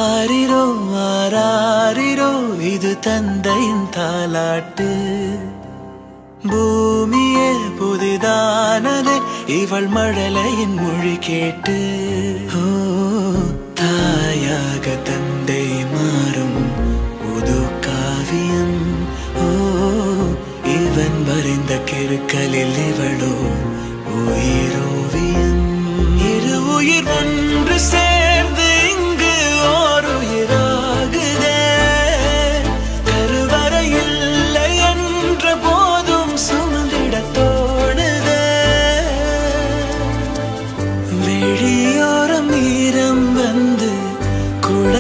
ஆரிரோ ஆராரிரோ இது தந்தையின் தாலாட்டு. பூமியே புதிதானதே இவள் மழலையின் மொழி கேட்டு. ஓ தாயாக தந்தை மாறும் புது காவியம். ஓ இவன் வரைந்த கிருக்கலில் இவளோ